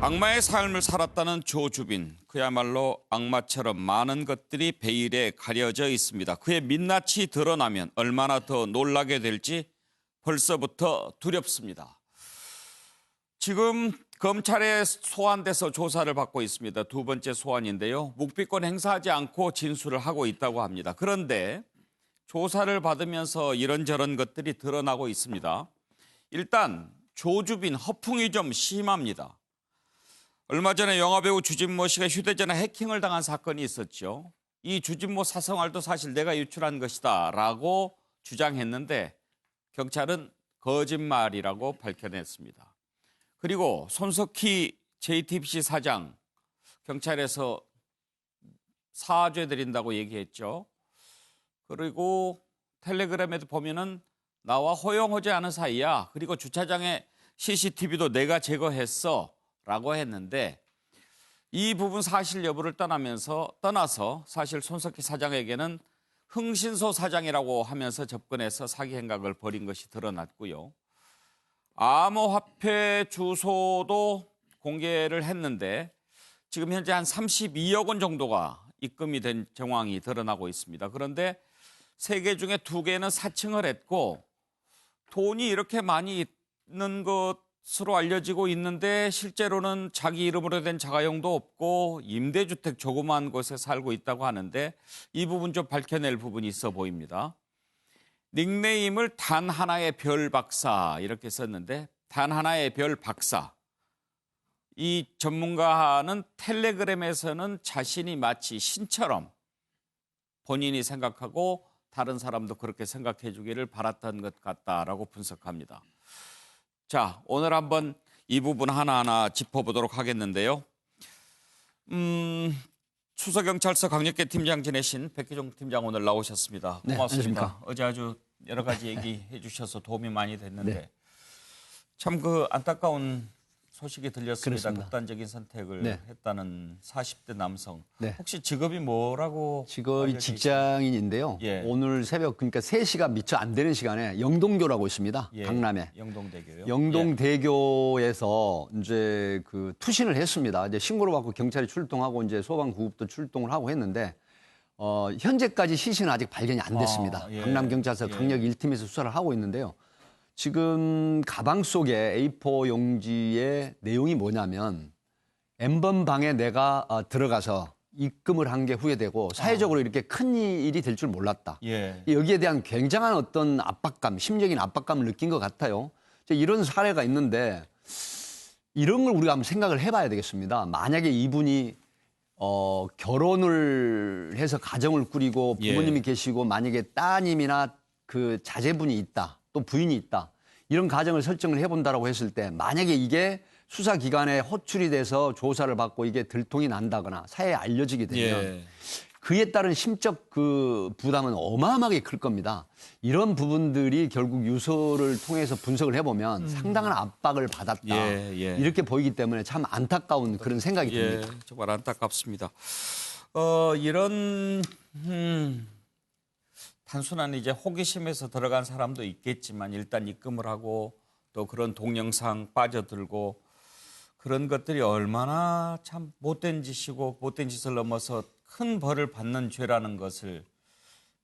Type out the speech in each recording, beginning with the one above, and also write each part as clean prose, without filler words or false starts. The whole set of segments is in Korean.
악마의 삶을 살았다는 조주빈. 그야말로 악마처럼 많은 것들이 베일에 가려져 있습니다. 그의 민낯이 드러나면 얼마나 더 놀라게 될지 벌써부터 두렵습니다. 지금 검찰에 소환돼서 조사를 받고 있습니다. 두 번째 소환인데요. 묵비권 행사하지 않고 진술을 하고 있다고 합니다. 그런데 조사를 받으면서 이런저런 것들이 드러나고 있습니다. 일단 조주빈 허풍이 좀 심합니다. 얼마 전에 영화배우 주진모 씨가 휴대전화 해킹을 당한 사건이 있었죠. 이 주진모 사생활도 사실 내가 유출한 것이다 라고 주장했는데 경찰은 거짓말이라고 밝혀냈습니다. 그리고 손석희 JTBC 사장 경찰에서 사죄드린다고 얘기했죠. 그리고 텔레그램에도 보면은 나와 허용하지 않은 사이야. 그리고 주차장에 CCTV도 내가 제거했어. 라고 했는데 이 부분 사실 여부를 떠나서 사실 손석희 사장에게는 흥신소 사장이라고 하면서 접근해서 사기 행각을 벌인 것이 드러났고요. 암호화폐 주소도 공개를 했는데 지금 현재 한 32억 원 정도가 입금이 된 정황이 드러나고 있습니다. 그런데 3개 중에 2개는 사칭을 했고 돈이 이렇게 많이 있는 것으로 알려지고 있는데 실제로는 자기 이름으로 된 자가용도 없고 임대주택 조그마한 곳에 살고 있다고 하는데 이 부분 좀 밝혀낼 부분이 있어 보입니다. 닉네임을 단 하나의 별 박사 이렇게 썼는데 단 하나의 별 박사. 이 전문가는 텔레그램에서는 자신이 마치 신처럼 본인이 생각하고 다른 사람도 그렇게 생각해 주기를 바랐던 것 같다라고 분석합니다. 자, 오늘 한번 이 부분 하나하나 짚어보도록 하겠는데요. 수서경찰서 강력계 팀장 지내신 백기종 팀장 오늘 나오셨습니다. 고맙습니다. 네, 어제 아주 여러 가지 얘기해 주셔서 도움이 많이 됐는데 네. 참 그 안타까운 소식이 들렸습니다. 그렇습니다. 극단적인 선택을 네. 했다는 40대 남성. 네. 혹시 직업이 뭐라고? 직업이 알려져 직장인인데요. 예. 오늘 새벽 그러니까 3시가 미처 안 되는 시간에 영동교라고 있습니다. 예, 강남에. 영동대교요. 영동대교에서 이제 그 투신을 했습니다. 이제 신고를 받고 경찰이 출동하고 이제 소방구급도 출동을 하고 했는데 현재까지 시신은 아직 발견이 안 됐습니다. 예. 강남경찰서 강력 1팀에서 수사를 하고 있는데요. 지금 가방 속에 A4 용지의 내용이 뭐냐면 N번 방에 내가 들어가서 입금을 한 게 후회되고 사회적으로 이렇게 큰 일이 될 줄 몰랐다. 예. 여기에 대한 굉장한 어떤 압박감, 심리적인 압박감을 느낀 것 같아요. 이런 사례가 있는데 이런 걸 우리가 한번 생각을 해봐야 되겠습니다. 만약에 이분이 결혼을 해서 가정을 꾸리고 부모님이 예. 계시고 만약에 따님이나 그 자제분이 있다. 또 부인이 있다. 이런 가정을 설정을 해본다라고 했을 때 만약에 이게 수사기관에 호출이 돼서 조사를 받고 이게 들통이 난다거나 사회에 알려지게 되면 예. 그에 따른 심적 그 부담은 어마어마하게 클 겁니다. 이런 부분들이 결국 유서를 통해서 분석을 해보면 상당한 압박을 받았다. 예, 예. 이렇게 보이기 때문에 참 안타까운 그런 생각이 듭니다. 정말 안타깝습니다. 이런 단순한 이제 호기심에서 들어간 사람도 있겠지만 일단 입금을 하고 또 그런 동영상 빠져들고 그런 것들이 얼마나 참 못된 짓이고 못된 짓을 넘어서 큰 벌을 받는 죄라는 것을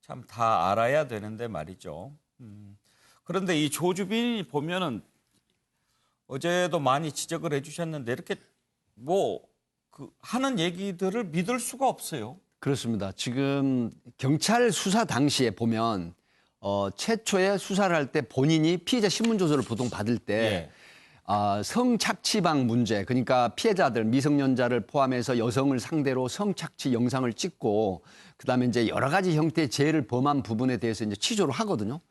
참 다 알아야 되는데 말이죠. 그런데 이 조주빈이 보면은 어제도 많이 지적을 해주셨는데 이렇게 하는 얘기들을 믿을 수가 없어요. 그렇습니다. 지금 경찰 수사 당시에 보면 최초에 수사를 할 때 본인이 피해자 신문조서를 보통 받을 때 성착취방 문제, 그러니까 피해자들, 미성년자를 포함해서 여성을 상대로 성착취 영상을 찍고 그다음에 이제 여러 가지 형태의 재해를 범한 부분에 대해서 이제 취조를 하거든요.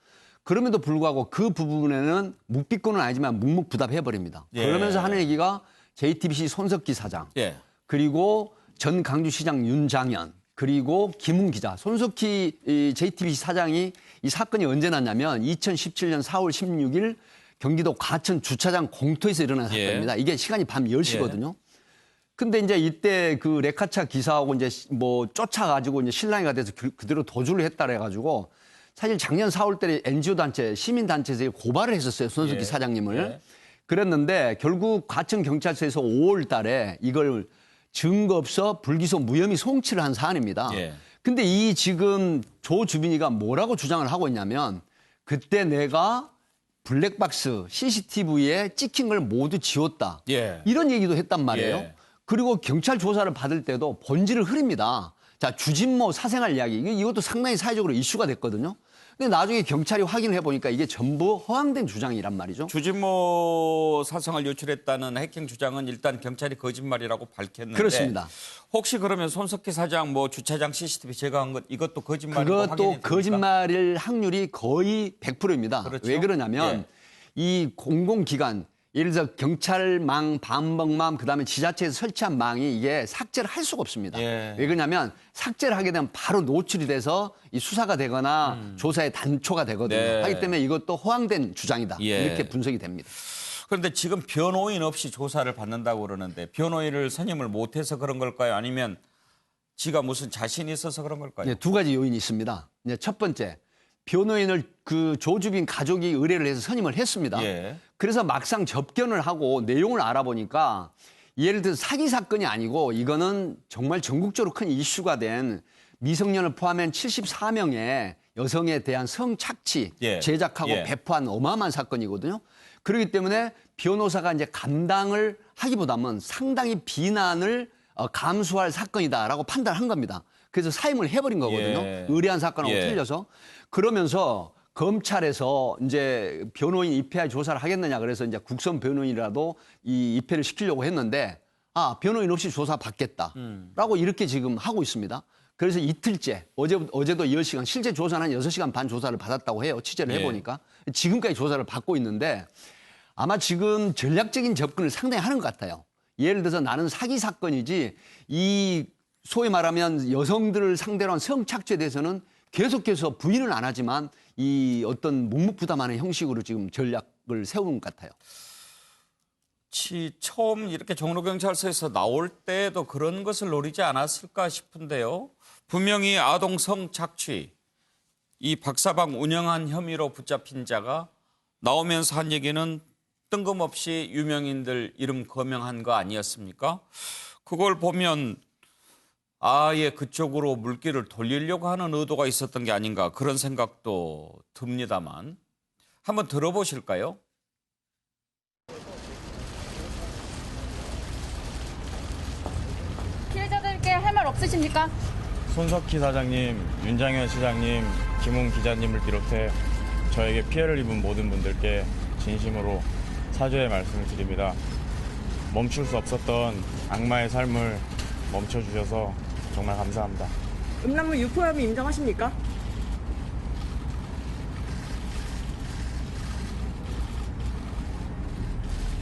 그럼에도 불구하고 그 부분에는 묵비권은 아니지만 묵묵부답해버립니다. 예. 그러면서 하는 얘기가 JTBC 손석희 사장, 예. 그리고 전 강주시장 윤장현, 그리고 김웅 기자, 손석희 JTBC 사장이 이 사건이 언제 났냐면 2017년 4월 16일 경기도 과천 주차장 공터에서 일어난 사건입니다. 이게 시간이 밤 10시거든요. 근데 이제 이때 그 레카차 기사하고 이제 뭐 쫓아가지고 이제 실랑이가 돼서 그대로 도주를 했다래 가지고 사실 작년 4월 달에 NGO 단체, 시민단체에서 고발을 했었어요. 손석희 사장님을. 그랬는데 결국 과천경찰서에서 5월 달에 이걸 증거 없어 불기소 무혐의 송치를 한 사안입니다. 예. 근데 이 지금 조 주빈이가 뭐라고 주장을 하고 있냐면 그때 내가 블랙박스 CCTV에 찍힌 걸 모두 지웠다. 예. 이런 얘기도 했단 말이에요. 예. 그리고 경찰 조사를 받을 때도 본질을 흐립니다. 자, 주진모 사생활 이야기. 이것도 상당히 사회적으로 이슈가 됐거든요. 근데 나중에 경찰이 확인을 해보니까 이게 전부 허황된 주장이란 말이죠. 주진모 사생활 유출했다는 해킹 주장은 일단 경찰이 거짓말이라고 밝혔는데 그렇습니다. 혹시 그러면 손석희 사장 뭐 주차장 CCTV 제거한 것 이것도 거짓말이고 확인이 그것도 됩니까? 거짓말일 확률이 거의 100%입니다. 그렇죠. 왜 그러냐면 이 공공기관, 예를 들어서 경찰망, 반복망, 그다음에 지자체에서 설치한 망이 이게 삭제를 할 수가 없습니다. 예. 왜 그러냐면 삭제를 하게 되면 바로 노출이 돼서 이 수사가 되거나 조사의 단초가 되거든요. 네. 하기 때문에 이것도 허황된 주장이다. 예. 이렇게 분석이 됩니다. 그런데 지금 변호인 없이 조사를 받는다고 그러는데 변호인을 선임을 못해서 그런 걸까요? 아니면 지가 무슨 자신이 있어서 그런 걸까요? 네, 두 가지 요인이 있습니다. 이제 첫 번째, 변호인을 그 조주빈 가족이 의뢰를 해서 선임을 했습니다. 예. 그래서 막상 접견을 하고 내용을 알아보니까 예를 들어 사기 사건이 아니고 이거는 정말 전국적으로 큰 이슈가 된 미성년을 포함한 74명의 여성에 대한 성착취 예. 제작하고 예. 배포한 어마어마한 사건이거든요. 그렇기 때문에 변호사가 이제 감당을 하기보다는 상당히 비난을 감수할 사건이다라고 판단한 겁니다. 그래서 사임을 해버린 거거든요. 예. 의뢰한 사건하고 예. 틀려서. 그러면서 검찰에서 이제 변호인 입회할 조사를 하겠느냐 그래서 이제 국선 변호인이라도 이 입회를 시키려고 했는데 변호인 없이 조사 받겠다라고 이렇게 지금 하고 있습니다. 그래서 이틀째 어제도 10시간 실제 조사는 한 6시간 반 조사를 받았다고 해요. 취재를 예. 해보니까 지금까지 조사를 받고 있는데 아마 지금 전략적인 접근을 상당히 하는 것 같아요. 예를 들어서 나는 사기 사건이지 이 소위 말하면 여성들을 상대로 한 성착취에 대해서는 계속해서 부인은 안 하지만 이 어떤 묵묵부담하는 형식으로 지금 전략을 세우는 것 같아요. 처음 이렇게 종로경찰서에서 나올 때도 그런 것을 노리지 않았을까 싶은데요. 분명히 아동 성착취, 이 박사방 운영한 혐의로 붙잡힌 자가 나오면서 한 얘기는 뜬금없이 유명인들 이름 거명한 거 아니었습니까? 그걸 보면 아예 그쪽으로 물길을 돌리려고 하는 의도가 있었던 게 아닌가 그런 생각도 듭니다만 한번 들어보실까요? 피해자들께 할 말 없으십니까? 손석희 사장님, 윤장현 시장님, 김웅 기자님을 비롯해 저에게 피해를 입은 모든 분들께 진심으로 사죄의 말씀을 드립니다. 멈출 수 없었던 악마의 삶을 멈춰주셔서 정말 감사합니다. 음란물 유포 혐의 인정하십니까?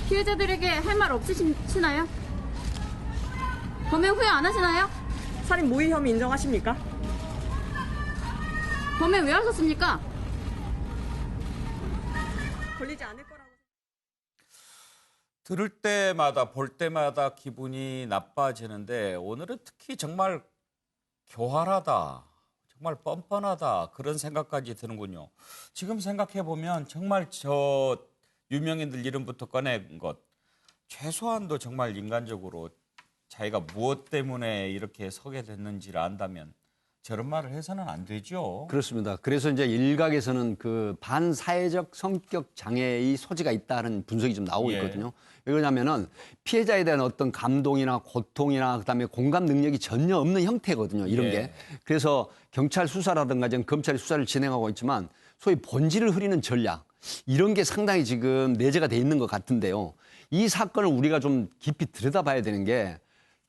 피해자들에게 할 말 없으시나요? 범행 후회 안 하시나요? 살인 모의 혐의 인정하십니까? 범행 왜 하셨습니까? 걸리지 않을 거라고. 들을 때마다 볼 때마다 기분이 나빠지는데 오늘은 특히 정말 교활하다, 정말 뻔뻔하다 그런 생각까지 드는군요. 지금 생각해 보면 정말 저 유명인들 이름부터 꺼낸 것 최소한도 정말 인간적으로 자기가 무엇 때문에 이렇게 서게 됐는지를 안다면 저런 말을 해서는 안 되죠. 그렇습니다. 그래서 이제 일각에서는 그 반사회적 성격 장애의 소지가 있다는 분석이 좀 나오고 예. 있거든요. 왜 그러냐면은 피해자에 대한 어떤 감동이나 고통이나 그다음에 공감 능력이 전혀 없는 형태거든요. 이런 예. 게. 그래서 경찰 수사라든가 지금 검찰이 수사를 진행하고 있지만 소위 본질을 흐리는 전략 이런 게 상당히 지금 내재가 돼 있는 것 같은데요. 이 사건을 우리가 좀 깊이 들여다봐야 되는 게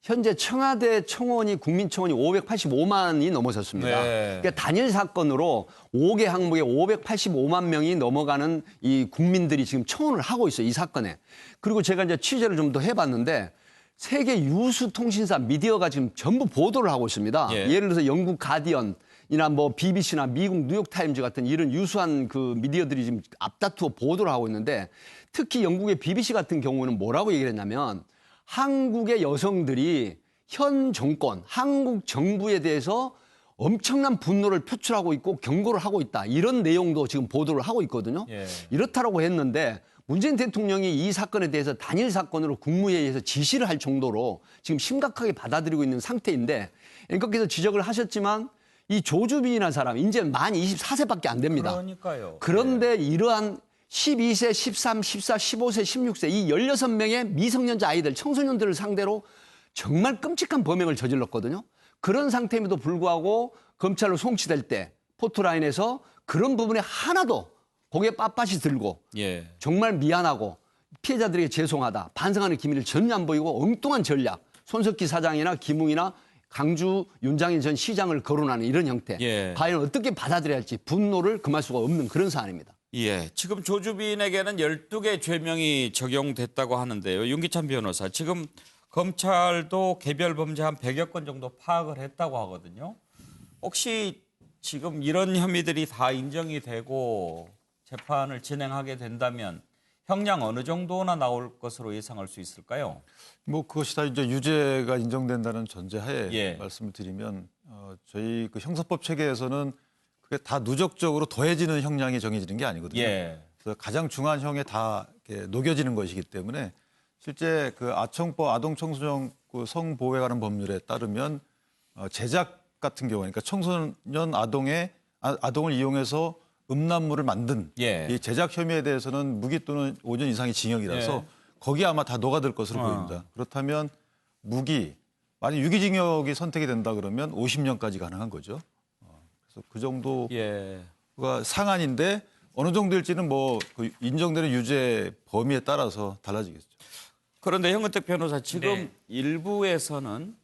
현재 청와대 청원이 국민청원이 585만이 넘어섰습니다. 네. 그러니까 단일 사건으로 5개 항목에 585만 명이 넘어가는 이 국민들이 지금 청원을 하고 있어요. 이 사건에. 그리고 제가 이제 취재를 좀 더 해봤는데 세계 유수 통신사 미디어가 지금 전부 보도를 하고 있습니다. 예. 예를 들어서 영국 가디언이나 뭐 BBC나 미국 뉴욕타임즈 같은 이런 유수한 그 미디어들이 지금 앞다투어 보도를 하고 있는데 특히 영국의 BBC 같은 경우는 뭐라고 얘기를 했냐면 한국의 여성들이 현 정권, 한국 정부에 대해서 엄청난 분노를 표출하고 있고 경고를 하고 있다. 이런 내용도 지금 보도를 하고 있거든요. 예. 이렇다라고 했는데 문재인 대통령이 이 사건에 대해서 단일 사건으로 국무회의에서 지시를 할 정도로 지금 심각하게 받아들이고 있는 상태인데 앵커께서 지적을 하셨지만 이 조주빈이라는 사람 이제 만 24세밖에 안 됩니다. 그러니까요. 그런데 이러한 12세, 13, 14, 15세, 16세 이 16명의 미성년자 아이들, 청소년들을 상대로 정말 끔찍한 범행을 저질렀거든요. 그런 상태임에도 불구하고 검찰로 송치될 때 포토라인에서 그런 부분에 하나도 고개 빳빳이 들고 예. 정말 미안하고 피해자들에게 죄송하다. 반성하는 기미를 전혀 안 보이고 엉뚱한 전략. 손석희 사장이나 김웅이나 강주 윤장현 전 시장을 거론하는 이런 형태. 예. 과연 어떻게 받아들여야 할지 분노를 금할 수가 없는 그런 사안입니다. 예, 지금 조주빈에게는 12개 죄명이 적용됐다고 하는데요. 윤기찬 변호사, 지금 검찰도 개별 범죄 한 100여 건 정도 파악을 했다고 하거든요. 혹시 지금 이런 혐의들이 다 인정이 되고 재판을 진행하게 된다면 형량 어느 정도나 나올 것으로 예상할 수 있을까요? 뭐 그것이 다 이제 유죄가 인정된다는 전제하에 예. 말씀을 드리면 저희 그 형사법 체계에서는 그게 다 누적적으로 더해지는 형량이 정해지는 게 아니거든요. 예. 그래서 가장 중한 형에 다 이렇게 녹여지는 것이기 때문에 실제 그 아청법 아동청소년 그 성보호에 관한 법률에 따르면 제작 같은 경우, 그러니까 청소년 아동을 이용해서 음란물을 만든 예. 이 제작 혐의에 대해서는 무기 또는 5년 이상의 징역이라서 예. 거기에 아마 다 녹아들 것으로 보입니다. 그렇다면 무기, 만약 유기징역이 선택이 된다 그러면 50년까지 가능한 거죠. 그래서 그 정도가 예. 상한인데 어느 정도일지는 뭐 그 인정되는 유죄 범위에 따라서 달라지겠죠. 그런데 형은택 변호사, 지금 네. 일부에서는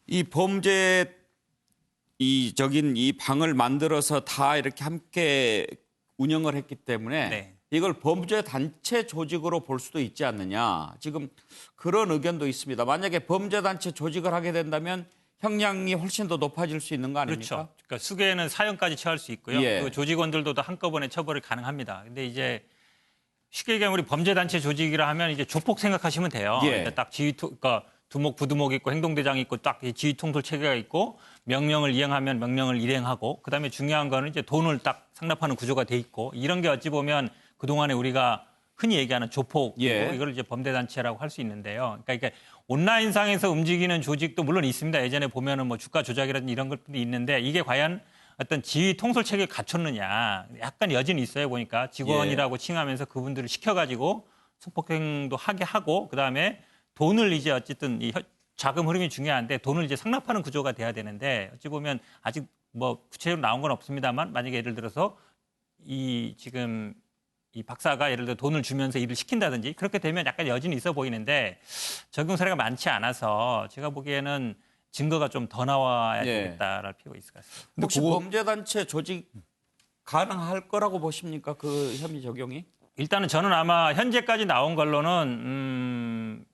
이 범죄 이 방을 만들어서 다 이렇게 함께 운영을 했기 때문에 네. 이걸 범죄 단체 조직으로 볼 수도 있지 않느냐. 지금 그런 의견도 있습니다. 만약에 범죄 단체 조직을 하게 된다면 형량이 훨씬 더 높아질 수 있는 거 아닙니까? 그렇죠. 그러니까 수개는 사형까지 처할 수 있고요. 예. 그 조직원들도 다 한꺼번에 처벌이 가능합니다. 근데 이제 쉽게 얘기하면 우리 범죄단체 조직이라 하면 이제 조폭 생각하시면 돼요. 예. 그러니까 딱 그러니까 두목, 부두목 있고 행동대장 있고 딱 지휘 통솔 체계가 있고 명령을 이행하면 명령을 일행하고 그다음에 중요한 거는 이제 돈을 딱 상납하는 구조가 돼 있고 이런 게 어찌 보면 그동안에 우리가 흔히 얘기하는 조폭이고 예. 이걸 이제 범죄단체라고 할 수 있는데요. 그러니까 이게 온라인상에서 움직이는 조직도 물론 있습니다. 예전에 보면은 뭐 주가 조작이라든지 이런 것들이 있는데 이게 과연 어떤 지휘 통솔 체계를 갖췄느냐 약간 여진이 있어요. 보니까 직원이라고 칭하면서 그분들을 시켜가지고 성폭행도 하게 하고 그다음에 돈을 이제 어쨌든 이 자금 흐름이 중요한데 돈을 이제 상납하는 구조가 돼야 되는데 어찌 보면 아직 뭐 구체적으로 나온 건 없습니다만 만약에 예를 들어서 이 지금 이 박사가 예를 들어 돈을 주면서 일을 시킨다든지 그렇게 되면 약간 여진이 있어 보이는데 적용 사례가 많지 않아서 제가 보기에는 증거가 좀 더 나와야 예. 되겠다라는 필요가 있을 것 같습니다. 혹시 범죄 단체 조직 가능할 거라고 보십니까? 그 혐의 적용이? 일단은 저는 아마 현재까지 나온 걸로는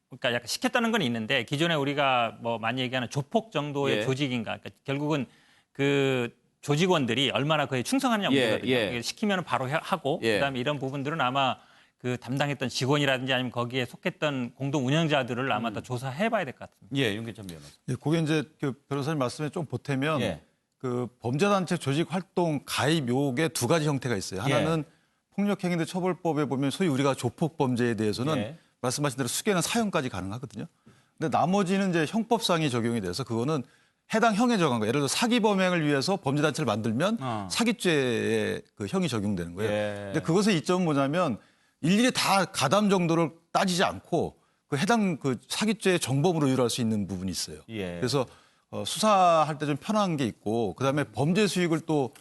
그러니까 약간 시켰다는 건 있는데 기존에 우리가 뭐 많이 얘기하는 조폭 정도의 예. 조직인가 그러니까 결국은 그 조직원들이 얼마나 그에 충성하느냐 문제거든요. 예. 시키면 바로 하고 예. 그다음에 이런 부분들은 아마 그 담당했던 직원이라든지 아니면 거기에 속했던 공동 운영자들을 아마 더 조사해봐야 될 것 같습니다. 예, 윤기찬 변호사. 예, 그게 이제 그 변호사님 말씀에 좀 보태면 예. 그 범죄단체 조직 활동 가입 요게 두 가지 형태가 있어요. 하나는 폭력행위대 처벌법에 보면 소위 우리가 조폭 범죄에 대해서는 예. 말씀하신 대로 수개는 사형까지 가능하거든요. 근데 나머지는 이제 형법상이 적용이 돼서 그거는 해당 형에 적용한 거예요. 예를 들어 사기 범행을 위해서 범죄단체를 만들면 사기죄의 그 형이 적용되는 거예요. 예. 근데 그것의 이점은 뭐냐면 일일이 다 가담 정도를 따지지 않고 그 해당 그 사기죄의 정범으로 유일할 수 있는 부분이 있어요. 예. 그래서 수사할 때 좀 편한 게 있고 그다음에 범죄 수익을 또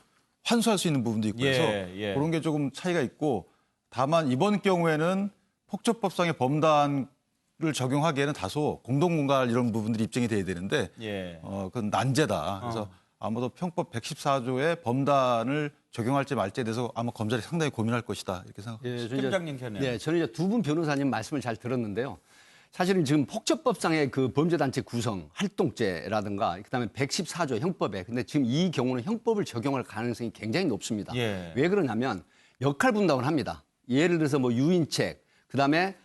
환수할 수 있는 부분도 있고 해서 예. 그런 게 조금 차이가 있고 다만 이번 경우에는 폭처법상의 범단을 적용하기에는 다소 공동공갈 이런 부분들이 입증이 돼야 되는데 예. 그건 난제다. 그래서 아마도 형법 114조의 범단을 적용할지 말지에 대해서 아마 검찰이 상당히 고민할 것이다 이렇게 생각합니다. 팀장님 견해. 네, 저는 이제 두 분 변호사님 말씀을 잘 들었는데요. 사실은 지금 폭처법상의 그 범죄단체 구성, 활동죄라든가 그다음에 114조 형법에 근데 지금 이 경우는 형법을 적용할 가능성이 굉장히 높습니다. 예. 왜 그러냐면 역할 분담을 합니다. 예를 들어서 뭐 유인책, 그다음에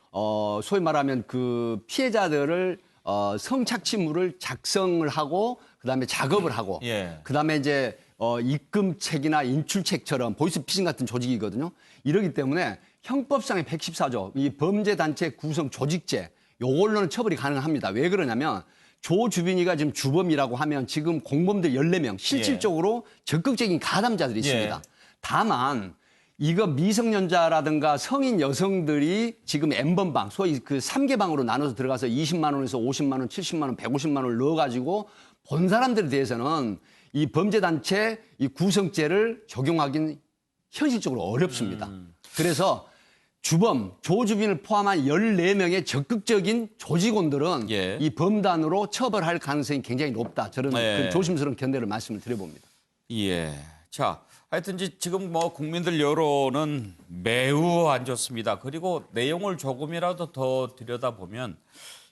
소위 말하면 그 피해자들을 성착취물을 작성을 하고 그다음에 작업을 하고 예. 그다음에 이제 입금책이나 인출책처럼 보이스피싱 같은 조직이거든요. 이러기 때문에 형법상의 114조 이 범죄단체 구성 조직죄 요걸로는 처벌이 가능합니다. 왜 그러냐면 조주빈이가 지금 주범이라고 하면 지금 공범들 14명 실질적으로 적극적인 가담자들이 있습니다. 예. 다만 이거 미성년자라든가 성인 여성들이 지금 N번방 소위 그 3개 방으로 나눠서 들어가서 20만 원에서 50만 원, 70만 원, 150만 원을 넣어가지고 본 사람들에 대해서는 이 범죄단체 이 구성죄를 적용하기는 현실적으로 어렵습니다. 그래서 주범, 조주빈을 포함한 14명의 적극적인 조직원들은 예. 이 범단으로 처벌할 가능성이 굉장히 높다. 저는 예. 그 조심스러운 견해를 말씀을 드려봅니다. 예. 자, 하여튼 지금 뭐 국민들 여론은 매우 안 좋습니다. 그리고 내용을 조금이라도 더 들여다보면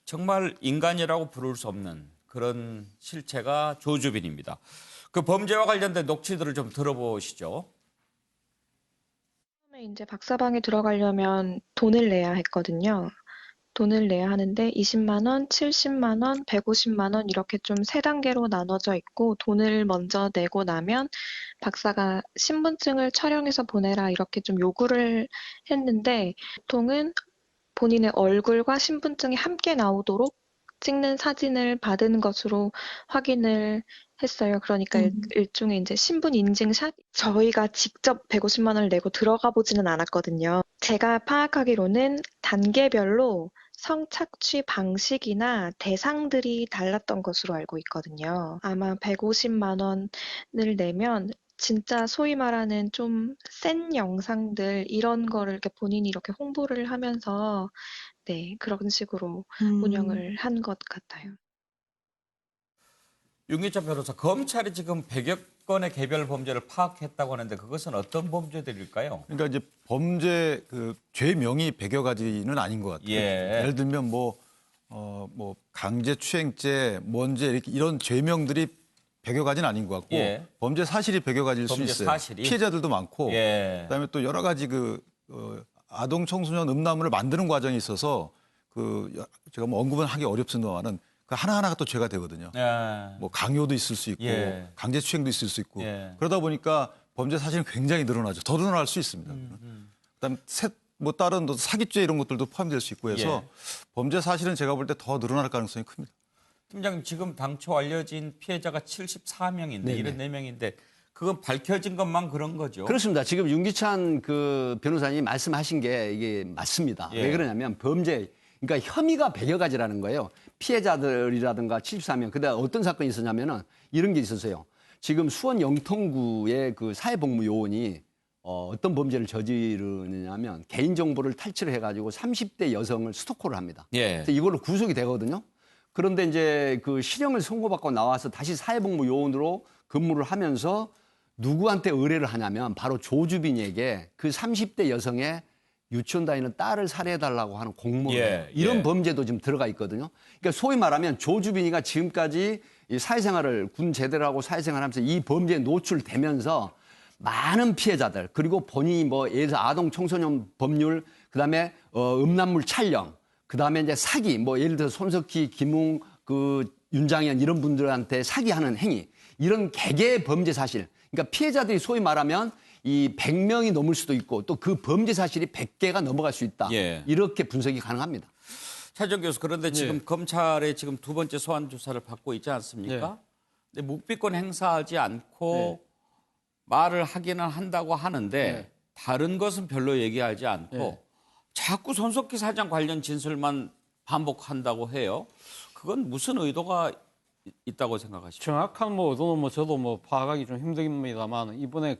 정말 인간이라고 부를 수 없는 그런 실체가 조주빈입니다. 그 범죄와 관련된 녹취들을 좀 들어보시죠. 처음에 이제 박사방에 들어가려면 돈을 내야 했거든요. 돈을 내야 하는데 20만 원, 70만 원, 150만 원 이렇게 좀 세 단계로 나눠져 있고 돈을 먼저 내고 나면 박사가 신분증을 촬영해서 보내라 이렇게 좀 요구를 했는데 보통은 본인의 얼굴과 신분증이 함께 나오도록 찍는 사진을 받은 것으로 확인을 했어요. 그러니까 일종의 이제 신분 인증샷? 저희가 직접 150만 원을 내고 들어가 보지는 않았거든요. 제가 파악하기로는 단계별로 성착취 방식이나 대상들이 달랐던 것으로 알고 있거든요. 아마 150만 원을 내면 진짜 소위 말하는 좀 센 영상들 이런 거를 이렇게 본인이 이렇게 홍보를 하면서 네, 그런 식으로 운영을 한 것 같아요. 윤기찬 변호사, 검찰이 지금 100여 건의 개별 범죄를 파악했다고 하는데 그것은 어떤 범죄들일까요? 그러니까 이제 범죄 그 죄명이 100여 가지는 아닌 것 같아요. 예. 예를 들면 뭐 강제추행죄, 뭔죄 이렇게 이런 죄명들이 100여 가지는 아닌 것 같고 예. 범죄 사실이 100여 가지일 수 범죄 있어요. 사실이? 피해자들도 많고 예. 그다음에 또 여러 가지 아동 청소년 음란물을 만드는 과정에 있어서 제가 뭐 언급은 하기 어렵습니다만은 그 하나하나가 또 죄가 되거든요. 예. 뭐 강요도 있을 수 있고 예. 강제추행도 있을 수 있고 예. 그러다 보니까 범죄 사실은 굉장히 늘어나죠. 더 늘어날 수 있습니다. 그다음에 다른 사기죄 이런 것들도 포함될 수 있고 해서 예. 범죄 사실은 제가 볼 때 더 늘어날 가능성이 큽니다. 팀장님, 지금 당초 알려진 피해자가 74명인데 네네. 74명인데 그건 밝혀진 것만 그런 거죠? 그렇습니다. 지금 윤기찬 그 변호사님이 말씀하신 게 이게 맞습니다. 예. 왜 그러냐면 그러니까 혐의가 100여 가지라는 거예요. 피해자들이라든가 74명. 그다음 어떤 사건이 있었냐면은 이런 게 있었어요. 지금 수원 영통구의 그 사회복무 요원이 어떤 범죄를 저지르느냐면 개인정보를 탈취를 해가지고 30대 여성을 스토커를 합니다. 예. 그래서 이걸로 구속이 되거든요. 그런데 이제 그 실형을 선고받고 나와서 다시 사회복무 요원으로 근무를 하면서 누구한테 의뢰를 하냐면 바로 조주빈에게 그 30대 여성의 유치원 다니는 딸을 살해해달라고 하는 공모를 해요. 이런 예. 범죄도 지금 들어가 있거든요. 그러니까 소위 말하면 조주빈이가 지금까지 이 사회생활을 군 제대를 하고 사회생활을 하면서 이 범죄에 노출되면서 많은 피해자들 그리고 본인이 뭐 예를 들어 아동 청소년 법률 그다음에 음란물 촬영 그다음에 이제 사기 뭐 예를 들어 손석희, 김웅, 윤장현 이런 분들한테 사기하는 행위 이런 개개의 범죄 사실 그러니까 피해자들이 소위 말하면 이 100명이 넘을 수도 있고 또 그 범죄 사실이 100개가 넘어갈 수 있다. 예. 이렇게 분석이 가능합니다. 차정 교수, 그런데 지금 검찰의 지금 두 번째 소환 조사를 받고 있지 않습니까? 근데 묵비권 행사하지 않고 말을 하기는 한다고 하는데 다른 것은 별로 얘기하지 않고 자꾸 손석희 사장 관련 진술만 반복한다고 해요. 그건 무슨 의도가 있다고 생각하십니까? 정확한 의도는 저도 파악하기 좀 힘듭니다만 이번에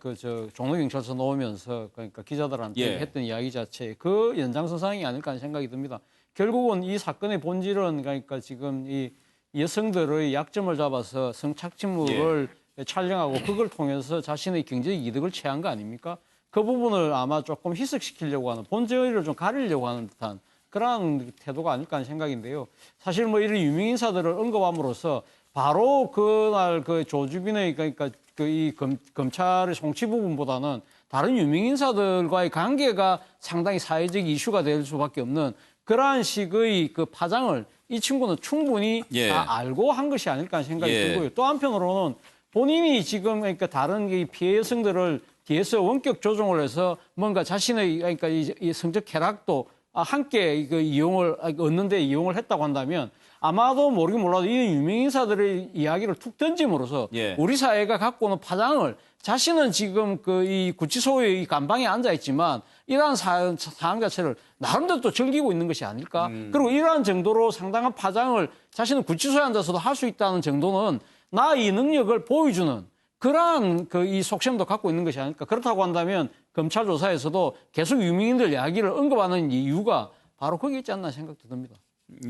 종로경찰서 나오면서 그러니까 기자들한테 했던 이야기 자체 그 연장선상이 아닐까 하는 생각이 듭니다. 결국은 이 사건의 본질은 그러니까 지금 이 여성들의 약점을 잡아서 성착취물을 촬영하고 그걸 통해서 자신의 경제적 이득을 취한 거 아닙니까? 그 부분을 아마 조금 희석시키려고 하는 본질을 좀 가리려고 하는 듯한 그런 태도가 아닐까 하는 생각인데요. 사실 이런 유명인사들을 언급함으로써 바로 그날 조주빈의 그러니까 이 검찰의 송치 부분보다는 다른 유명인사들과의 관계가 상당히 사회적 이슈가 될 수밖에 없는 그러한 식의 파장을 이 친구는 충분히 다 알고 한 것이 아닐까 하는 생각이 들고요. 또 한편으로는 본인이 지금 그러니까 다른 이 피해 여성들을 뒤에서 원격 조정을 해서 뭔가 자신의 그러니까 이 성적 쾌락도 함께 그 이용을 얻는데 이용을 했다고 한다면 아마도 모르긴 몰라도 이 유명인사들의 이야기를 툭 던짐으로써 예. 우리 사회가 갖고 오는 파장을 자신은 지금 그 이 구치소의 이 감방에 앉아 있지만 이러한 상황 자체를 나름대로 또 즐기고 있는 것이 아닐까. 그리고 이러한 정도로 상당한 파장을 자신은 구치소에 앉아서도 할 수 있다는 정도는 나 이 능력을 보여주는 그러한 그 이 속셈도 갖고 있는 것이 아닐까. 그렇다고 한다면 검찰 조사에서도 계속 유명인들 이야기를 언급하는 이유가 바로 거기 있지 않나 생각도 듭니다.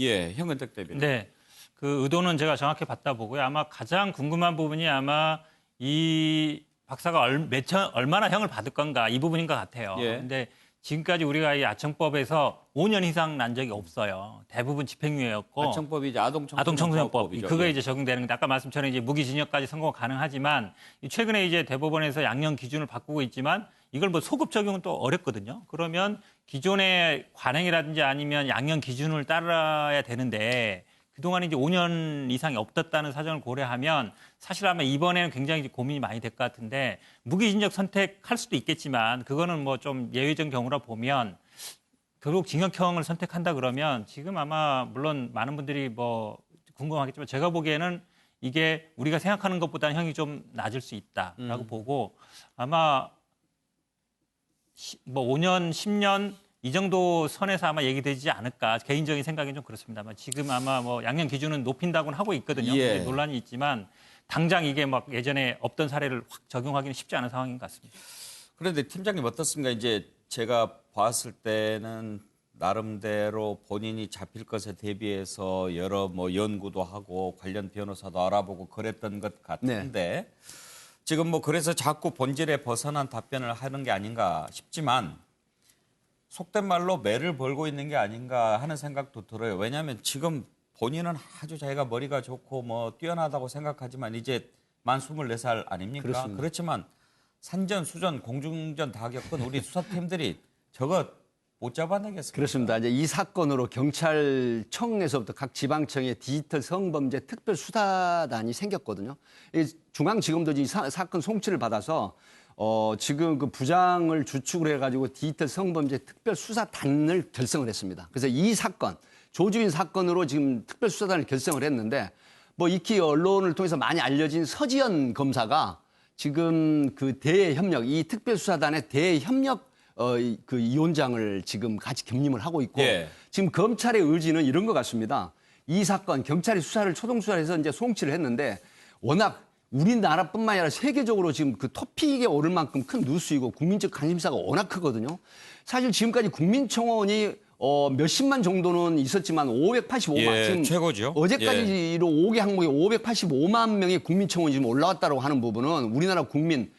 예, 현근택 대변인. 네. 그 의도는 제가 정확히 봤다 보고요. 아마 가장 궁금한 부분이 아마 이 박사가 얼마나 형을 받을 건가 이 부분인 것 같아요. 예. 근데 지금까지 우리가 이 아청법에서 5년 이상 난 적이 없어요. 대부분 집행유예였고. 아청법이 이제 아동청소년법. 그거에 예. 이제 적용되는 건데 아까 말씀처럼 이제 무기징역까지 선고가 가능하지만 최근에 이제 대법원에서 양형 기준을 바꾸고 있지만 이걸 뭐 소급 적용은 또 어렵거든요. 그러면 기존의 관행이라든지 아니면 양형 기준을 따라야 되는데 그동안 이제 5년 이상이 없었다는 사정을 고려하면 사실 아마 이번에는 굉장히 고민이 많이 될 것 같은데 무기징역 선택할 수도 있겠지만 그거는 뭐 좀 예외적 경우라 보면 결국 징역형을 선택한다 그러면 지금 아마 물론 많은 분들이 뭐 궁금하겠지만 제가 보기에는 이게 우리가 생각하는 것보다는 형이 좀 낮을 수 있다라고 보고 아마 뭐 5년, 10년 이 정도 선에서 아마 얘기되지 않을까 개인적인 생각은 좀 그렇습니다만 지금 아마 뭐 양형 기준은 높인다고는 하고 있거든요. 예. 논란이 있지만 당장 이게 막 예전에 없던 사례를 확 적용하기는 쉽지 않은 상황인 것 같습니다. 그런데 팀장님 어떻습니까? 이제 제가 봤을 때는 나름대로 본인이 잡힐 것에 대비해서 여러 뭐 연구도 하고 관련 변호사도 알아보고 그랬던 것 같은데 지금 뭐 그래서 자꾸 본질에 벗어난 답변을 하는 게 아닌가 싶지만 속된 말로 매를 벌고 있는 게 아닌가 하는 생각도 들어요. 왜냐하면 지금 본인은 아주 자기가 머리가 좋고 뭐 뛰어나다고 생각하지만 이제 만 24살 아닙니까? 그렇습니다. 그렇지만 산전, 수전, 공중전 다 겪은 우리 수사팀들이 저거 못 잡아내겠습니다. 그렇습니다. 이제 이 사건으로 경찰청에서부터 각 지방청에 디지털 성범죄 특별수사단이 생겼거든요. 이 중앙지검도 이 사건 송치를 받아서 지금 그 부장을 주축을 해가지고 디지털 성범죄 특별수사단을 결성을 했습니다. 그래서 이 사건, 조주빈 사건으로 지금 특별수사단을 결성을 했는데 뭐 익히 언론을 통해서 많이 알려진 서지현 검사가 지금 그 대협력, 이 특별수사단의 대협력 그 위원장을 지금 같이 겸임을 하고 있고 예. 지금 검찰의 의지는 이런 것 같습니다. 이 사건 경찰이 수사를 초동수사해서 이제 송치를 했는데 워낙 우리나라뿐만 아니라 세계적으로 지금 그 토픽에 오를 만큼 큰 뉴스이고 국민적 관심사가 워낙 크거든요. 사실 지금까지 국민청원이 몇십만 정도는 있었지만 585만 예, 지금 최고죠. 어제까지로 5개 항목에 585만 명의 국민청원이 지금 올라왔다고 하는 부분은 우리나라 국민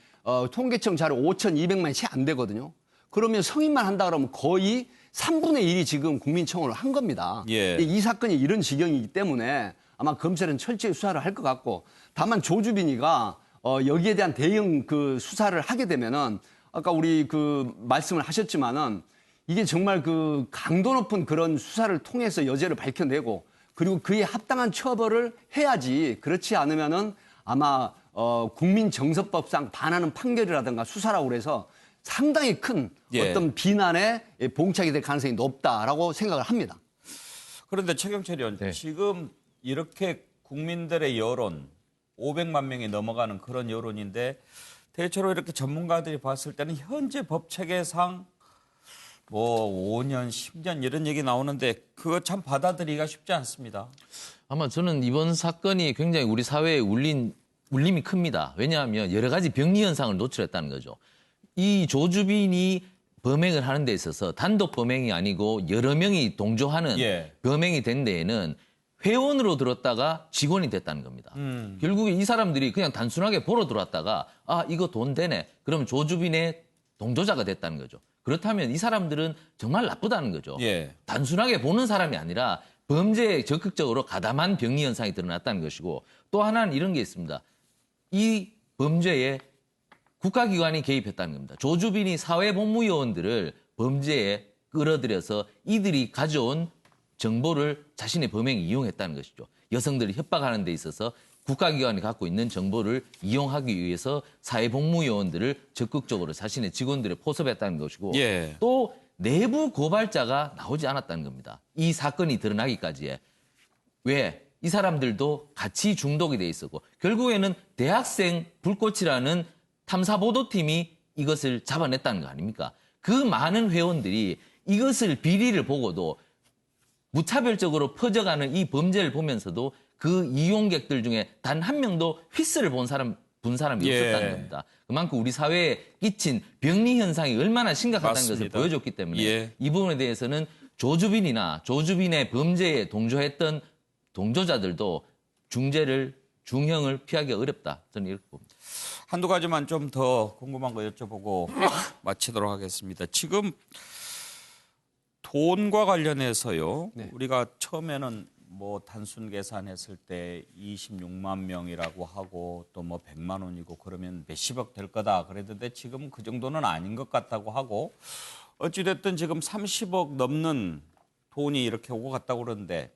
통계청 자료 5,200만이 채 안 되거든요. 그러면 성인만 한다 그러면 거의 3분의 1이 지금 국민청원을 한 겁니다. 예. 이 사건이 이런 지경이기 때문에 아마 검찰은 철저히 수사를 할 것 같고 다만 조주빈이가 여기에 대한 대응 그 수사를 하게 되면은 아까 우리 그 말씀을 하셨지만은 이게 정말 그 강도 높은 그런 수사를 통해서 여죄를 밝혀내고 그리고 그에 합당한 처벌을 해야지 그렇지 않으면은 아마 국민정서법상 반하는 판결이라든가 수사라고 그래서 상당히 큰 예. 어떤 비난에 봉착이 될 가능성이 높다라고 생각을 합니다. 그런데 최경철 의원 지금 이렇게 국민들의 여론 500만 명이 넘어가는 그런 여론인데 대체로 이렇게 전문가들이 봤을 때는 현재 법 체계상 뭐 5년, 10년 이런 얘기 나오는데 그거 참 받아들이기가 쉽지 않습니다. 아마 저는 이번 사건이 굉장히 우리 사회에 울림이 큽니다. 왜냐하면 여러 가지 병리 현상을 노출했다는 거죠. 이 조주빈이 범행을 하는 데 있어서 단독 범행이 아니고 여러 명이 동조하는 예. 범행이 된 데에는 회원으로 들었다가 직원이 됐다는 겁니다. 결국에 이 사람들이 그냥 단순하게 보러 들어왔다가 아 이거 돈 되네. 그럼 조주빈의 동조자가 됐다는 거죠. 그렇다면 이 사람들은 정말 나쁘다는 거죠. 예. 단순하게 보는 사람이 아니라 범죄에 적극적으로 가담한 병리 현상이 드러났다는 것이고 또 하나는 이런 게 있습니다. 이 범죄에 국가기관이 개입했다는 겁니다. 조주빈이 사회복무요원들을 범죄에 끌어들여서 이들이 가져온 정보를 자신의 범행에 이용했다는 것이죠. 여성들을 협박하는 데 있어서 국가기관이 갖고 있는 정보를 이용하기 위해서 사회복무요원들을 적극적으로 자신의 직원들에 포섭했다는 것이고 예. 또 내부 고발자가 나오지 않았다는 겁니다. 이 사건이 드러나기까지에. 왜? 이 사람들도 같이 중독이 돼 있었고 결국에는 대학생 불꽃이라는 탐사보도팀이 이것을 잡아냈다는 거 아닙니까? 그 많은 회원들이 이것을 비리를 보고도 무차별적으로 퍼져가는 이 범죄를 보면서도 그 이용객들 중에 단 한 명도 휘스를 본 사람이 없었다는 겁니다. 그만큼 우리 사회에 끼친 병리 현상이 얼마나 심각하다는 맞습니다. 것을 보여줬기 때문에 예. 이 부분에 대해서는 조주빈이나 조주빈의 범죄에 동조했던 동조자들도 중형을 피하기 어렵다. 저는 이렇게 봅니다. 한두 가지만 좀 더 궁금한 거 여쭤보고 마치도록 하겠습니다. 지금 돈과 관련해서요. 네. 우리가 처음에는 뭐 단순 계산했을 때 26만 명이라고 하고 또 뭐 100만 원이고 그러면 몇십억 될 거다 그랬는데 지금 그 정도는 아닌 것 같다고 하고 어찌됐든 지금 30억 넘는 돈이 이렇게 오고 갔다고 그러는데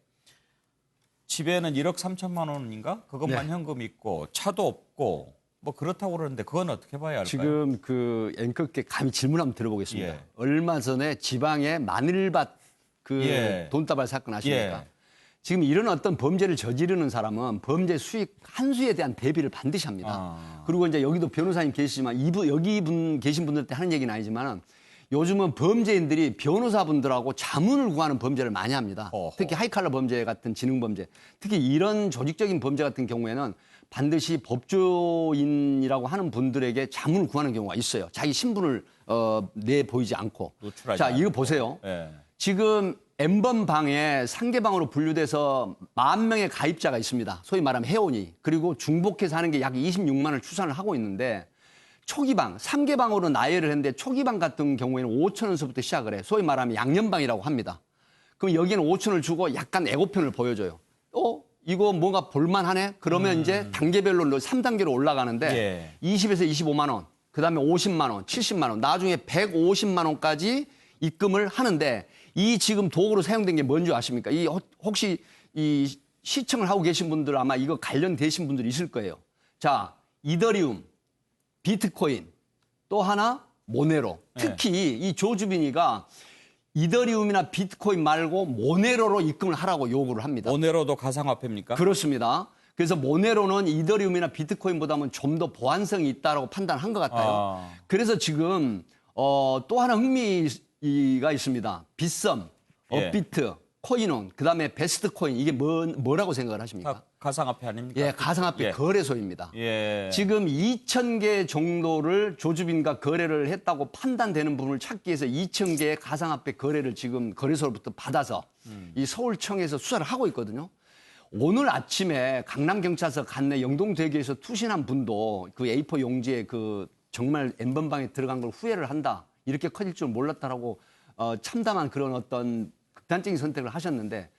집에는 1억 3천만 원인가? 그것만 네. 현금 있고 차도 없고 뭐 그렇다고 그러는데 그건 어떻게 봐야 할까요? 지금 그 앵커께 감히 질문 한번 들어보겠습니다. 예. 얼마 전에 지방에 마늘밭 그 예. 돈다발 사건 아십니까? 예. 지금 이런 어떤 범죄를 저지르는 사람은 범죄 수익 한 수에 대한 대비를 반드시 합니다. 아. 그리고 이제 여기도 변호사님 계시지만 여기 계신 분들한테 하는 얘기는 아니지만 요즘은 범죄인들이 변호사분들하고 자문을 구하는 범죄를 많이 합니다. 어허. 특히 하이칼라 범죄 같은 지능 범죄, 특히 이런 조직적인 범죄 같은 경우에는 반드시 법조인이라고 하는 분들에게 자문을 구하는 경우가 있어요. 자기 신분을 내 보이지 않고. 노출하지 자, 이거 않고. 보세요. 예. 지금 N번방에 상계방으로 분류돼서 10,000명의 가입자가 있습니다. 소위 말하면 회원이. 그리고 중복해서 하는 게 약 26만을 추산을 하고 있는데 초기방, 3개방으로 나열을 했는데 초기방 같은 경우에는 5,000원서부터 시작을 해. 소위 말하면 양념방이라고 합니다. 그럼 여기는 5,000원을 주고 약간 애고편을 보여줘요. 이거 뭔가 볼만하네? 그러면 이제 단계별로 3단계로 올라가는데 20에서 25만 원, 그 다음에 50만 원, 70만 원, 나중에 150만 원까지 입금을 하는데 이 지금 도구로 사용된 게 뭔지 아십니까? 혹시 이 시청을 하고 계신 분들 아마 이거 관련되신 분들이 있을 거예요. 자, 이더리움, 비트코인, 또 하나 모네로. 특히 이 조주빈이가 이더리움이나 비트코인 말고 모네로로 입금을 하라고 요구를 합니다. 모네로도 가상화폐입니까? 그렇습니다. 그래서 모네로는 이더리움이나 비트코인보다는 좀 더 보안성이 있다고 판단한 것 같아요. 그래서 지금 또 하나 흥미가 있습니다. 빗썸, 예. 업비트, 코인온, 그다음에 베스트 코인 이게 뭐라고 생각을 하십니까? 다 가상화폐 아닙니까? 예, 가상화폐 예. 거래소입니다. 예. 지금 2,000개 정도를 조주빈과 거래를 했다고 판단되는 부분을 찾기 위해서 2,000개의 가상화폐 거래를 지금 거래소로부터 받아서 이 서울청에서 수사를 하고 있거든요. 오늘 아침에 강남경찰서 간내 영동대교에서 투신한 분도 그 A4 용지에 그 정말 N번방에 들어간 걸 후회를 한다. 이렇게 커질 줄 몰랐다라고 참담한 그런 어떤 극단적인 선택을 하셨는데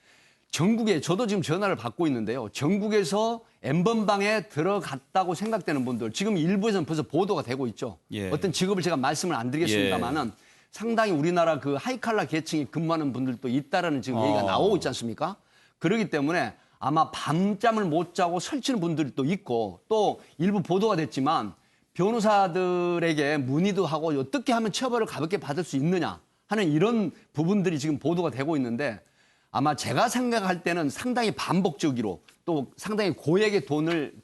전국에 저도 지금 전화를 받고 있는데요. 전국에서 N번방에 들어갔다고 생각되는 분들 지금 일부에서는 벌써 보도가 되고 있죠. 예. 어떤 직업을 제가 말씀을 안 드리겠습니다만은 상당히 우리나라 그 하이칼라 계층이 근무하는 분들도 있다라는 지금 얘기가 나오고 있지 않습니까? 그렇기 때문에 아마 밤잠을 못 자고 설치는 분들도 있고 또 일부 보도가 됐지만 변호사들에게 문의도 하고 어떻게 하면 처벌을 가볍게 받을 수 있느냐 하는 이런 부분들이 지금 보도가 되고 있는데 아마 제가 생각할 때는 상당히 반복적으로 또 상당히 고액의 돈을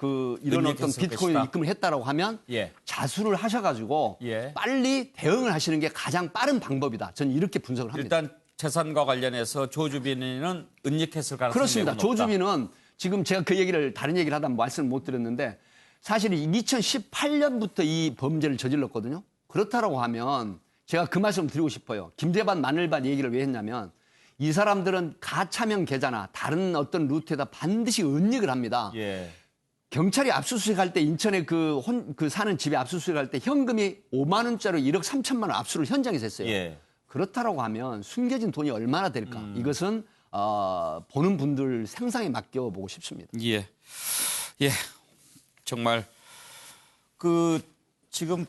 이런 어떤 은닉했을 비트코인 것이다. 입금을 했다라고 하면 예. 자수를 하셔가지고 예. 빨리 대응을 하시는 게 가장 빠른 방법이다. 저는 이렇게 분석을 합니다. 일단 재산과 관련해서 조주빈은 은닉했을 가능성이 그렇습니다. 매우 높다. 조주빈은 지금 제가 그 얘기를 다른 얘기를 하다 말씀을 못 드렸는데 사실 2018년부터 이 범죄를 저질렀거든요. 그렇다라고 하면 제가 그 말씀을 드리고 싶어요. 김재반 마늘밭 얘기를 왜 했냐면 이 사람들은 가차명 계좌나 다른 어떤 루트에다 반드시 은닉을 합니다. 예. 경찰이 압수수색할 때 인천에 그 사는 집에 압수수색할 때 현금이 5만 원짜리 1억 3천만 원 압수를 현장에서 했어요. 예. 그렇다라고 하면 숨겨진 돈이 얼마나 될까? 이것은 보는 분들 상상에 맡겨보고 싶습니다. 예. 예. 정말 지금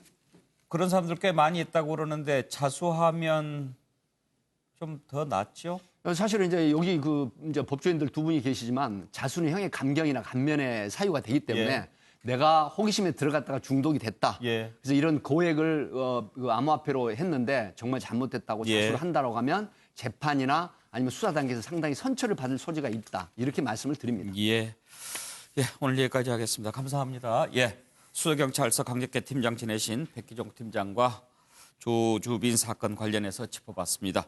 그런 사람들 꽤 많이 있다고 그러는데 자수하면 좀 더 낫죠? 사실은 이제 여기 이제 법조인들 두 분이 계시지만 자수는 형의 감경이나 감면의 사유가 되기 때문에 예. 내가 호기심에 들어갔다가 중독이 됐다. 예. 그래서 이런 고액을 그 암호화폐로 했는데 정말 잘못됐다고 예. 자수를 한다라고 하면 재판이나 아니면 수사 단계에서 상당히 선처를 받을 소지가 있다. 이렇게 말씀을 드립니다. 예. 예, 오늘 여기까지 하겠습니다. 감사합니다. 예. 수서경찰서 강력계 팀장 지내신 백기종 팀장과 조주빈 사건 관련해서 짚어봤습니다.